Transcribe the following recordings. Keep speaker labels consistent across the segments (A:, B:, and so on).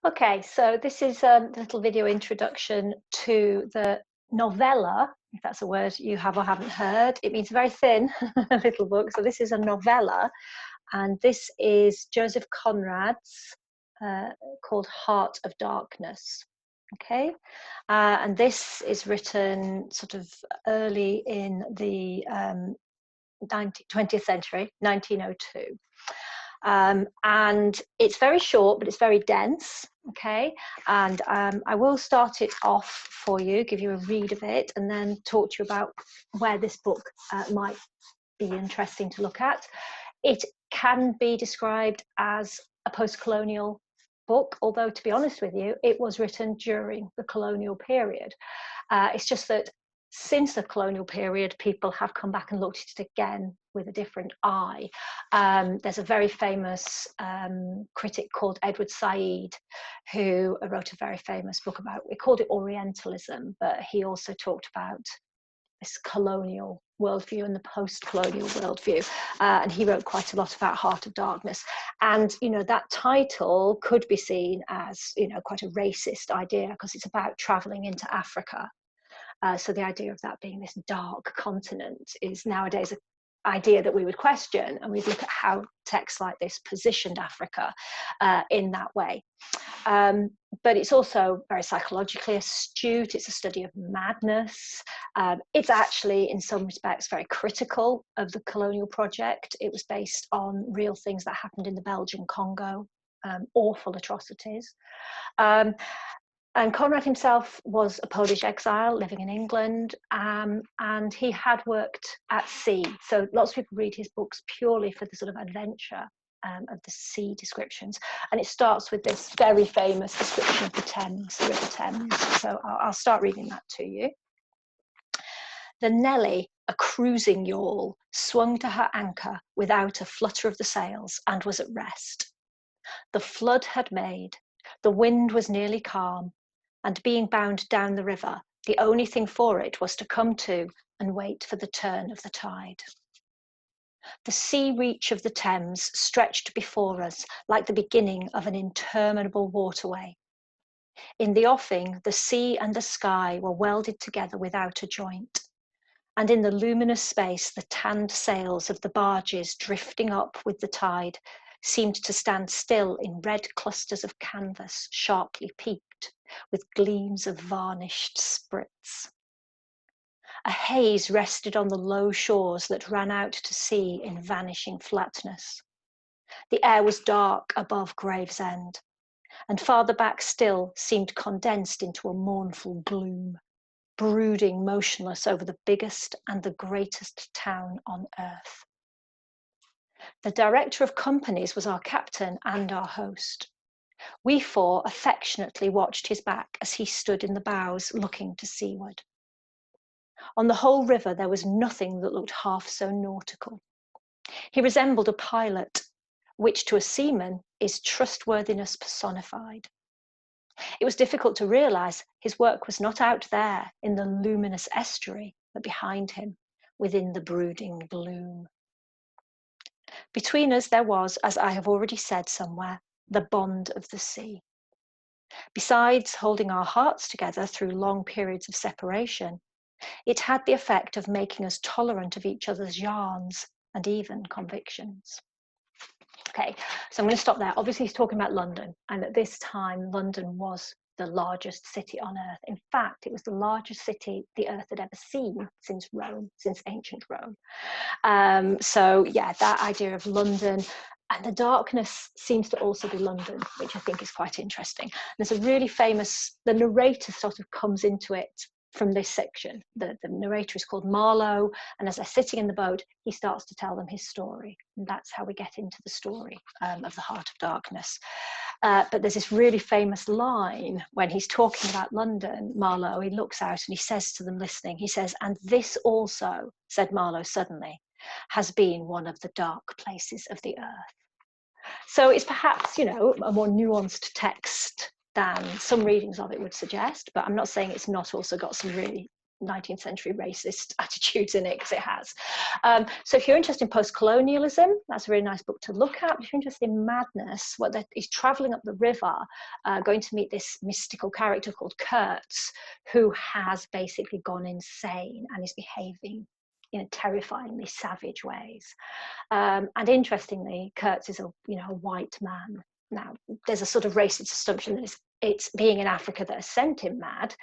A: Okay, so this is a little video introduction to the novella, if that's a word you have or haven't heard. It means very thin little book. So this is a novella, and this is Joseph Conrad's uh, called Heart of Darkness. Okay, and this is written sort of early in the 20th century, 1902. And it's very short, but it's very dense. Okay, and I will start it off for you, give you a read of it, and then talk to you about where this book might be interesting to look at. It can be described as a post-colonial book, although to be honest with you, it was written during the colonial period. It's just that since the colonial period, people have come back and looked at it again with a different eye. There's a very famous critic called Edward Said, who wrote a very famous book about, we called it Orientalism, but he also talked about this colonial worldview and the post-colonial worldview. And he wrote quite a lot about Heart of Darkness. And, you know, that title could be seen as, you know, quite a racist idea because it's about traveling into Africa. So the idea of that being this dark continent is nowadays an idea that we would question, and we'd look at how texts like this positioned Africa in that way. But it's also very psychologically astute. It's a study of madness. It's actually, in some respects, very critical of the colonial project. It was based on real things that happened in the Belgian Congo, awful atrocities. And Conrad himself was a Polish exile living in England, and he had worked at sea. So lots of people read his books purely for the sort of adventure of the sea descriptions. And it starts with this very famous description of the Thames, the River Thames. So I'll start reading that to you. The Nelly, a cruising yawl, swung to her anchor without a flutter of the sails and was at rest. The flood had made, the wind was nearly calm, and being bound down the river, the only thing for it was to come to and wait for the turn of the tide. The sea reach of the Thames stretched before us like the beginning of an interminable waterway. In the offing, the sea and the sky were welded together without a joint, and in the luminous space, the tanned sails of the barges drifting up with the tide seemed to stand still in red clusters of canvas sharply peaked, with gleams of varnished sprits. A haze rested on the low shores that ran out to sea in vanishing flatness. The air was dark above Gravesend, and farther back still seemed condensed into a mournful gloom, brooding motionless over the biggest and the greatest town on earth. The director of companies was our captain and our host. We four affectionately watched his back as he stood in the bows looking to seaward. On the whole river there was nothing that looked half so nautical. He resembled a pilot, which to a seaman is trustworthiness personified. It was difficult to realise his work was not out there in the luminous estuary, but behind him, within the brooding gloom. Between us there was, as I have already said somewhere, the bond of the sea. Besides holding our hearts together through long periods of separation, it had the effect of making us tolerant of each other's yarns and even convictions. Okay, so I'm going to stop there. Obviously, he's talking about London, and at this time, London was the largest city on earth. In fact, it was the largest city the earth had ever seen since Rome, since ancient Rome. So yeah, that idea of London, and the darkness seems to also be London, which I think is quite interesting. There's a really famous, the narrator sort of comes into it from this section. The narrator is called Marlowe, and as they're sitting in the boat, he starts to tell them his story. And that's how we get into the story of the Heart of Darkness. But there's this really famous line when he's talking about London, Marlowe, he looks out and he says to them listening, he says, "And this also," said Marlowe suddenly, "has been one of the dark places of the earth." So it's perhaps, you know, a more nuanced text than some readings of it would suggest, but I'm not saying it's not also got some really 19th century racist attitudes in it, because it has. So if you're interested in post-colonialism, that's a really nice book to look at. If you're interested in madness, he's traveling up the river, going to meet this mystical character called Kurtz, who has basically gone insane and is behaving in terrifyingly savage ways. And interestingly, Kurtz is a white man. Now, there's a sort of racist assumption that it's being in Africa that has sent him mad.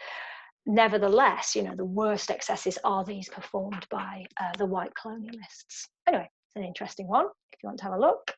A: Nevertheless, the worst excesses are these performed by the white colonialists. Anyway, it's an interesting one if you want to have a look.